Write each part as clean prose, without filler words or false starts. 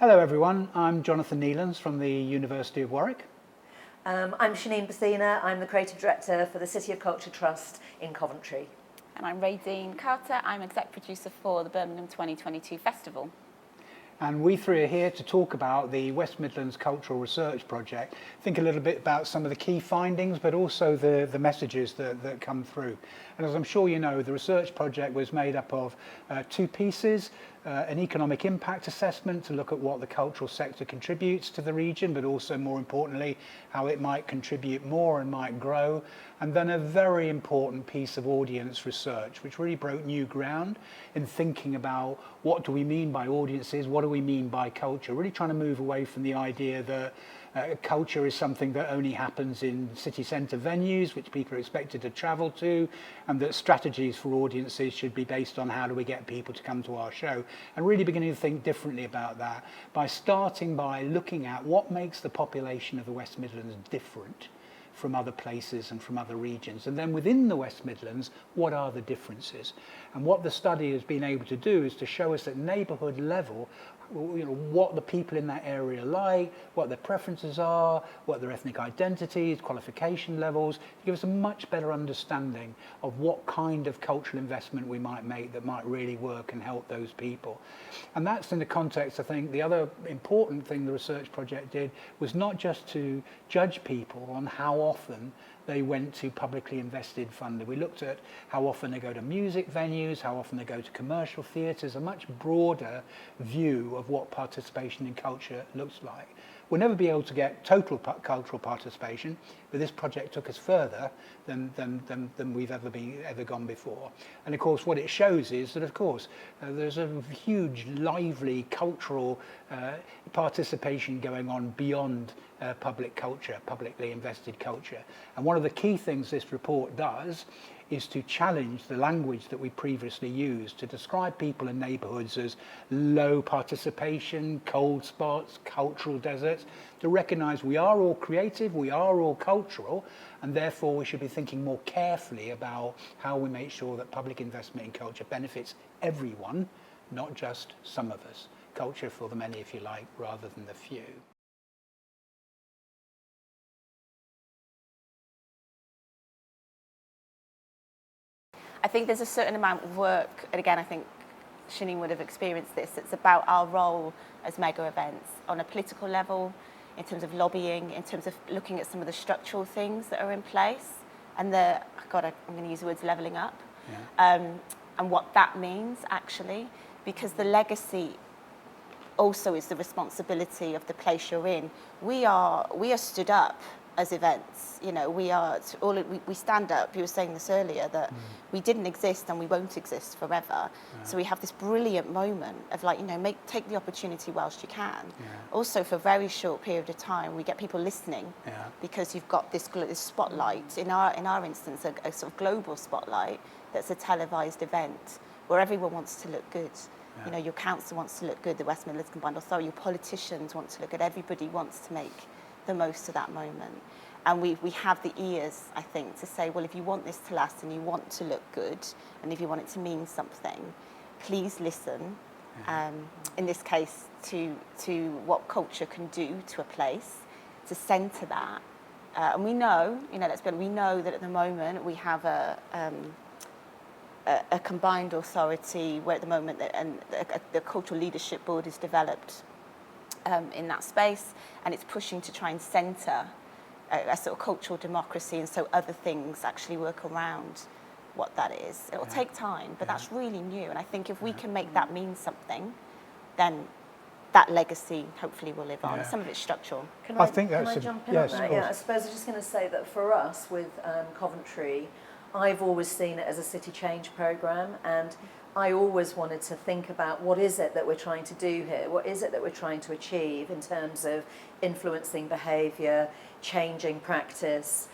Hello everyone, I'm Jonathan Nealons from the University of Warwick. I'm Shanine Bathina, I'm the Creative Director for the City of Culture Trust in Coventry. And I'm Radine Carter, I'm Exec Producer for the Birmingham 2022 Festival. And we three are here to talk about the West Midlands Cultural Research Project, think a little bit about some of the key findings, but also the messages that come through. And as I'm sure you know, the research project was made up of two pieces, an economic impact assessment to look at what the cultural sector contributes to the region, but also more importantly, how it might contribute more and might grow. And then a very important piece of audience research, which really broke new ground in thinking about what do we mean by audiences, what do we mean by culture, really trying to move away from the idea that culture is something that only happens in city centre venues, which people are expected to travel to, and that strategies for audiences should be based on how do we get people to come to our show, and really beginning to think differently about that by starting by looking at what makes the population of the West Midlands different from other places and from other regions. And then within the West Midlands, what are the differences? And what the study has been able to do is to show us at neighbourhood level, what the people in that area like, what their preferences are, what their ethnic identities, qualification levels, to give us a much better understanding of what kind of cultural investment we might make that might really work and help those people. And that's in the context, I think, the other important thing the research project did was not just to judge people on how often they went to publicly invested funding. We looked at how often they go to music venues, how often they go to commercial theatres, a much broader view of what participation in culture looks like. We'll never be able to get total cultural participation, but this project took us further than we've ever gone before. And of course, what it shows is that, of course, there's a huge, lively cultural participation going on beyond public culture, publicly invested culture. And one of the key things this report does is to challenge the language that we previously used to describe people in neighbourhoods as low participation, cold spots, cultural deserts, to recognise we are all creative, we are all cultural, and therefore we should be thinking more carefully about how we make sure that public investment in culture benefits everyone, not just some of us. Culture for the many, if you like, rather than the few. I think there's a certain amount of work, and again I think Shanine would have experienced this, it's about our role as mega events on a political level, in terms of lobbying, in terms of looking at some of the structural things that are in place, and I'm going to use the words levelling up, and what that means actually, because the legacy also is the responsibility of the place you're in. We are stood up as events, we stand up. You were saying this earlier, that we didn't exist and we won't exist forever. So we have this brilliant moment of take the opportunity whilst you can. Also, for a very short period of time, we get people listening because you've got this spotlight. In our instance, a sort of global spotlight that's a televised event where everyone wants to look good. Your council wants to look good, the West Midlands Combined Authority, your politicians want to look good, everybody wants to make the most of that moment. And we have the ears, I think, to say, well, if you want this to last and you want to look good, and if you want it to mean something, please listen, in this case, to what culture can do to a place, to centre that. And we know, we know that at the moment we have a combined authority where at the moment the Cultural Leadership Board is developed in that space, and it's pushing to try and centre a sort of cultural democracy, and so other things actually work around what that is. It'll take time, but that's really new, and I think if we can make that mean something, then that legacy hopefully will live on. Some of it's structural. Can I jump in on that? I suppose I'm just going to say that for us with Coventry, I've always seen it as a city change programme, and I always wanted to think about what is it that we're trying to do here? What is it that we're trying to achieve in terms of influencing behaviour, changing practice,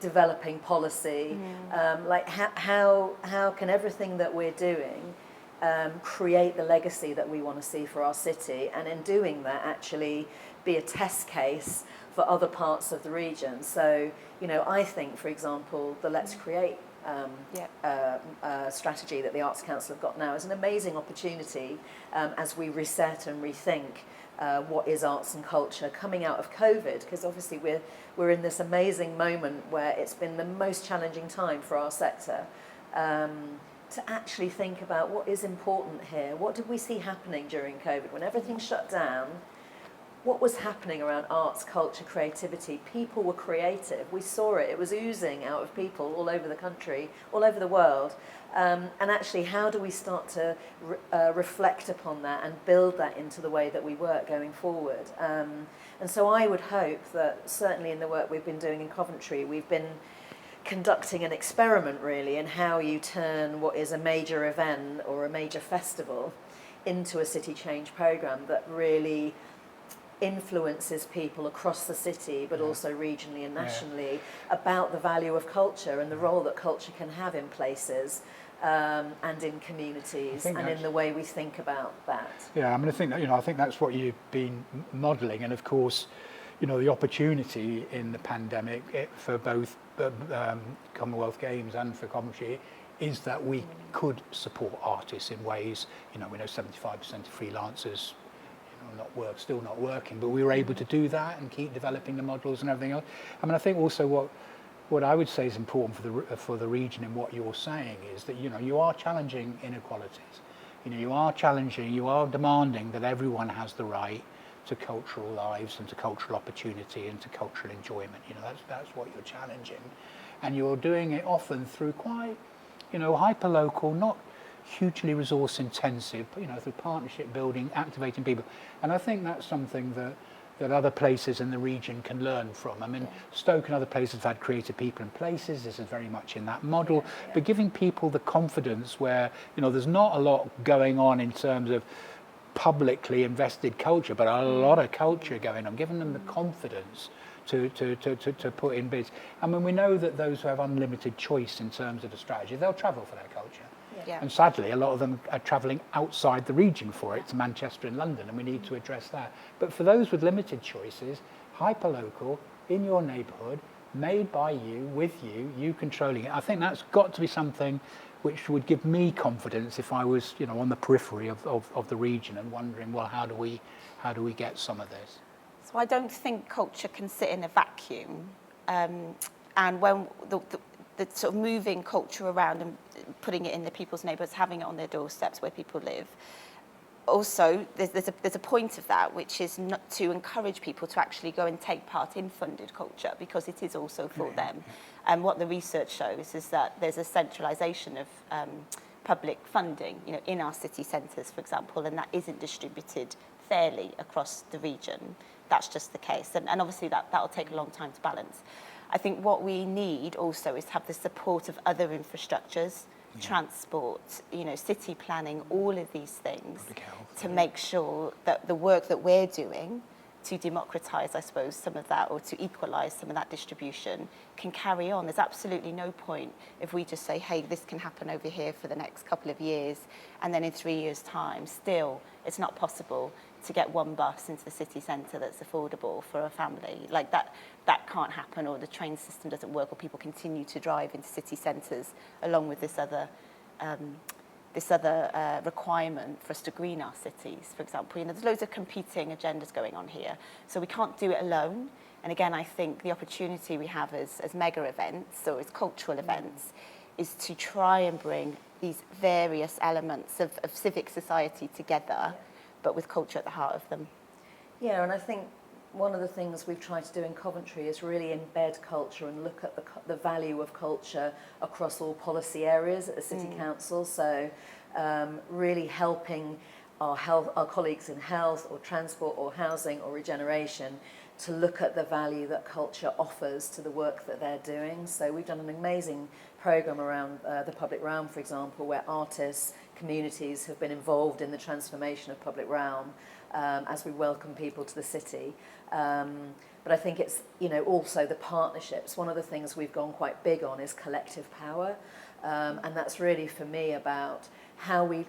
developing policy? How can everything that we're doing create the legacy that we want to see for our city, and in doing that actually be a test case for other parts of the region? So, I think, for example, the Let's Create strategy that the Arts Council have got now is an amazing opportunity as we reset and rethink what is arts and culture coming out of COVID, because obviously we're in this amazing moment where it's been the most challenging time for our sector. To actually think about what is important here. What did we see happening during COVID? When everything shut down, what was happening around arts, culture, creativity? People were creative. We saw it. It was oozing out of people all over the country, all over the world. And actually, how do we start to reflect upon that and build that into the way that we work going forward? And so I would hope that certainly in the work we've been doing in Coventry, we've been conducting an experiment really in how you turn what is a major event or a major festival into a city change programme that really influences people across the city but also regionally and nationally about the value of culture and the role that culture can have in places and in communities and in the way we think about that. Yeah, I mean, I think that, I think that's what you've been modelling, and of course, the opportunity in the pandemic for both Commonwealth Games and for Coventry is that we could support artists in ways, we know 75% of freelancers still not working, but we were able to do that and keep developing the models and everything else. I mean, I think also what I would say is important for the region in what you're saying is that you are challenging inequalities. You are demanding that everyone has the right to cultural lives and to cultural opportunity and to cultural enjoyment. That's what you're challenging, and you're doing it often through quite hyper-local, not hugely resource intensive, through partnership building, activating people. And I think that's something that other places in the region can learn from. I mean, Stoke and other places have had creative people in places. This is very much in that model, but giving people the confidence where there's not a lot going on in terms of publicly invested culture, but a lot of culture going on, giving them the confidence to put in bids. I mean, we know that those who have unlimited choice in terms of the strategy, they'll travel for their culture. Yeah. And sadly, a lot of them are travelling outside the region for it, to Manchester and London, and we need to address that. But for those with limited choices, hyper-local, in your neighbourhood, made by you, with you, you controlling it, I think that's got to be something which would give me confidence if I was, on the periphery of the region and wondering, well, how do we get some of this? So I don't think culture can sit in a vacuum, and when the sort of moving culture around and putting it in the people's neighbourhoods, having it on their doorsteps where people live. Also, there's a point of that, which is not to encourage people to actually go and take part in funded culture, because it is also for them. And what the research shows is that there's a centralisation of public funding, in our city centres, for example, and that isn't distributed fairly across the region. That's just the case, and obviously that'll take a long time to balance. I think what we need also is to have the support of other infrastructures, transport, city planning, all of these things, to make sure that the work that we're doing to democratise, I suppose, some of that, or to equalise some of that distribution, can carry on. There's absolutely no point if we just say, hey, this can happen over here for the next couple of years, and then in 3 years' time, still, it's not possible to get one bus into the city centre that's affordable for a family. Like that can't happen, or the train system doesn't work, or people continue to drive into city centres along with this other requirement for us to green our cities, for example. There's loads of competing agendas going on here, so we can't do it alone. And again, I think the opportunity we have as mega events or as cultural events is to try and bring these various elements of civic society together, but with culture at the heart of them. Yeah, and I think one of the things we've tried to do in Coventry is really embed culture and look at the value of culture across all policy areas at the City Council. So really helping our colleagues in health or transport or housing or regeneration to look at the value that culture offers to the work that they're doing. So we've done an amazing programme around the public realm, for example, where artists, communities have been involved in the transformation of public realm as we welcome people to the city. But I think it's, also the partnerships. One of the things we've gone quite big on is collective power. And that's really, for me, about how we,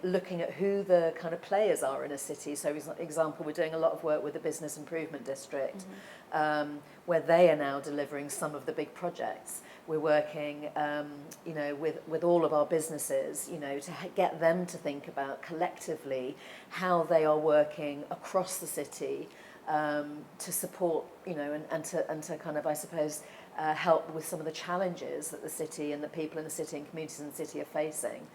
looking at who the kind of players are in a city. So, for example, we're doing a lot of work with the Business Improvement District, where they are now delivering some of the big projects. We're working, with all of our businesses, to get them to think about collectively how they are working across the city to support, and to kind of, I suppose, help with some of the challenges that the city and the people in the city and communities in the city are facing.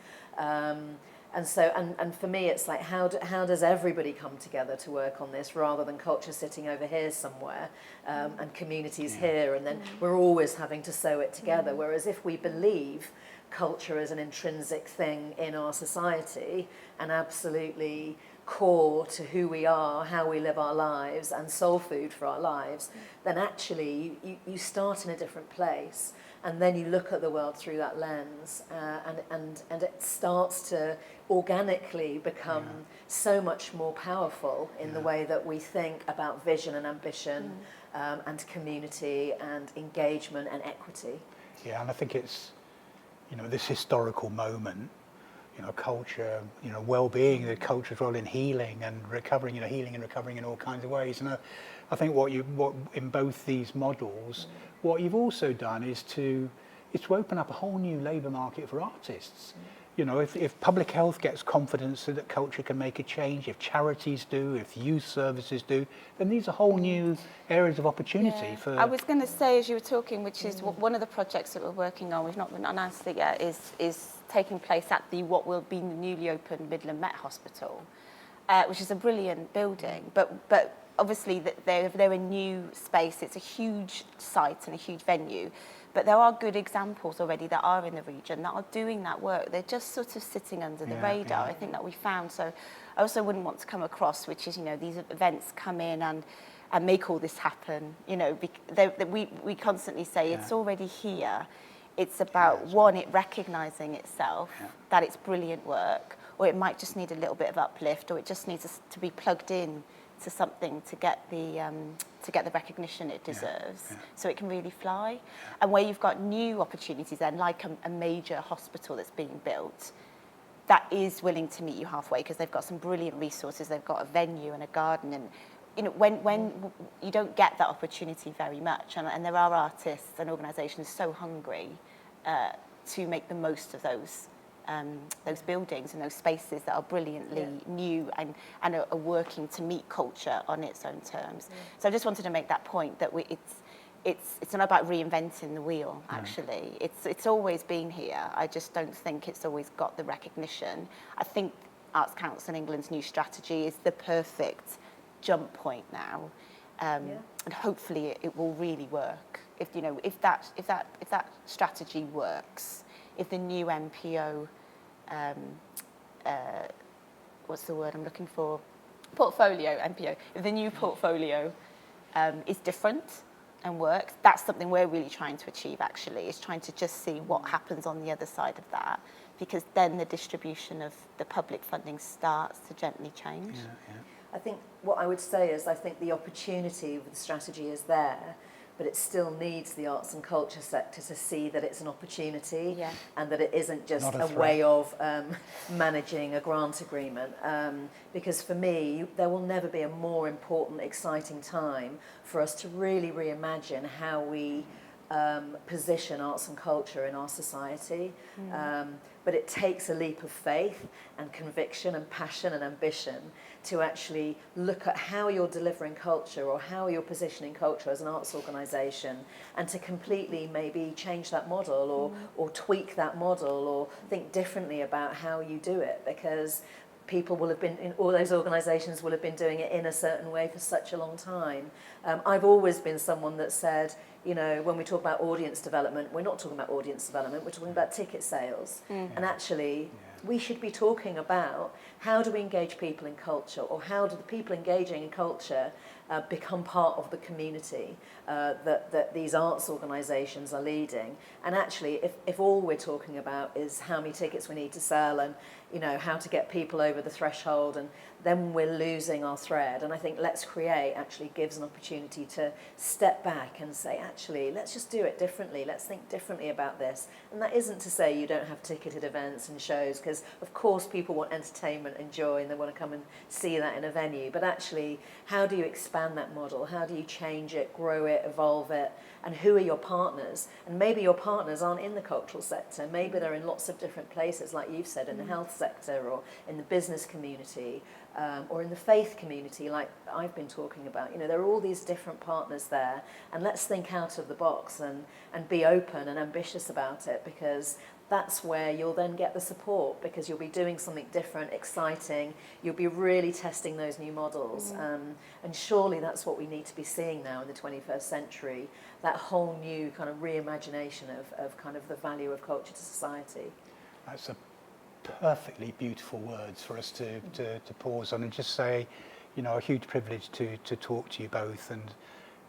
And so, and for me, it's like, how does everybody come together to work on this, rather than culture sitting over here somewhere, and communities here, and then we're always having to sew it together. Whereas if we believe culture is an intrinsic thing in our society and absolutely core to who we are, how we live our lives, and soul food for our lives, then actually you start in a different place. And then you look at the world through that lens, and it starts to organically become so much more powerful in the way that we think about vision and ambition, and community and engagement and equity. Yeah, and I think it's, this historical moment, culture, well-being, the culture's role in healing and recovering, healing and recovering in all kinds of ways. And I think what in both these models, what you've also done is to open up a whole new labour market for artists. If public health gets confidence that culture can make a change, if charities do, if youth services do, then these are whole new areas of opportunity for... I was going to say, as you were talking, which is one of the projects that we're working on, we've not announced it yet, is taking place at what will be the newly opened Midland Met Hospital, which is a brilliant building, but obviously they're a new space. It's a huge site and a huge venue, but there are good examples already that are in the region that are doing that work. They're just sort of sitting under the radar. I think that we found. So I also wouldn't want to come across, which is, these events come in and make all this happen. We constantly say it's already here. It's about, it recognising itself, that it's brilliant work, or it might just need a little bit of uplift, or it just needs to be plugged in to something to get the recognition it deserves, so it can really fly. And where you've got new opportunities then, like a major hospital that's being built, that is willing to meet you halfway, because they've got some brilliant resources, they've got a venue and a garden, and when you don't get that opportunity very much, and there are artists and organisations so hungry to make the most of those buildings and those spaces that are brilliantly new and are working to meet culture on its own terms. So I just wanted to make that point that it's not about reinventing the wheel. Actually, it's always been here. I just don't think it's always got the recognition. I think Arts Council England's new strategy is the perfect jump point now, and hopefully it will really work. If that strategy works, if the new MPO, what's the word I'm looking for? Portfolio, MPO. If the new portfolio is different and works, that's something we're really trying to achieve, actually, is trying to just see what happens on the other side of that, because then the distribution of the public funding starts to gently change. I think what I would say is, I think the opportunity with the strategy is there, but it still needs the arts and culture sector to see that it's an opportunity, and that it isn't just a way of managing a grant agreement. Because for me, there will never be a more important, exciting time for us to really reimagine how we position arts and culture in our society. But it takes a leap of faith and conviction and passion and ambition to actually look at how you're delivering culture, or how you're positioning culture as an arts organisation, and to completely maybe change that model, or tweak that model, or think differently about how you do it, because people will have been, in all those organisations will have been doing it in a certain way for such a long time. I've always been someone that said, when we talk about audience development, we're not talking about audience development, we're talking about ticket sales. And actually, we should be talking about how do we engage people in culture, or how do the people engaging in culture become part of the community that these arts organisations are leading. And actually, if all we're talking about is how many tickets we need to sell, and how to get people over the threshold, and then we're losing our thread. And I think Let's Create actually gives an opportunity to step back and say, actually, let's just do it differently. Let's think differently about this. And that isn't to say you don't have ticketed events and shows, because of course people want entertainment and joy and they want to come and see that in a venue. But actually, how do you expand that model? How do you change it, grow it, evolve it? And who are your partners? And maybe your partners aren't in the cultural sector. Maybe they're in lots of different places, like you've said, in the health sector or in the business community, or in the faith community, like I've been talking about. You know, there are all these different partners there, and let's think out of the box and be open and ambitious about it, because that's where you'll then get the support, because you'll be doing something different, exciting. You'll be really testing those new models. And surely that's what we need to be seeing now in the 21st century, that whole new kind of reimagination of kind of the value of culture to society. That's a perfectly beautiful words for us to pause on and just say, you know, a huge privilege to talk to you both, and,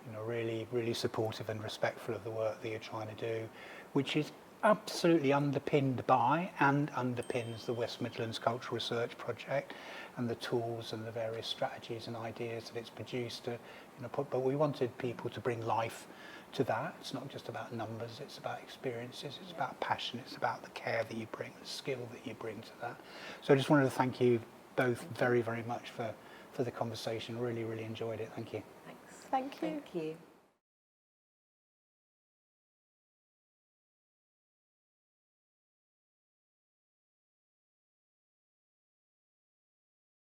you know, really supportive and respectful of the work that you're trying to do, which is absolutely underpinned by and underpins the West Midlands Cultural Research Project and the tools and the various strategies and ideas that it's produced to, you know, but we wanted people to bring life to that. It's not just about numbers, it's about experiences, it's about passion, it's about the care that you bring, the skill that you bring to that. So I just wanted to thank you both very much for the conversation. Really enjoyed it. Thank you. Thanks. Thank you. Thank you.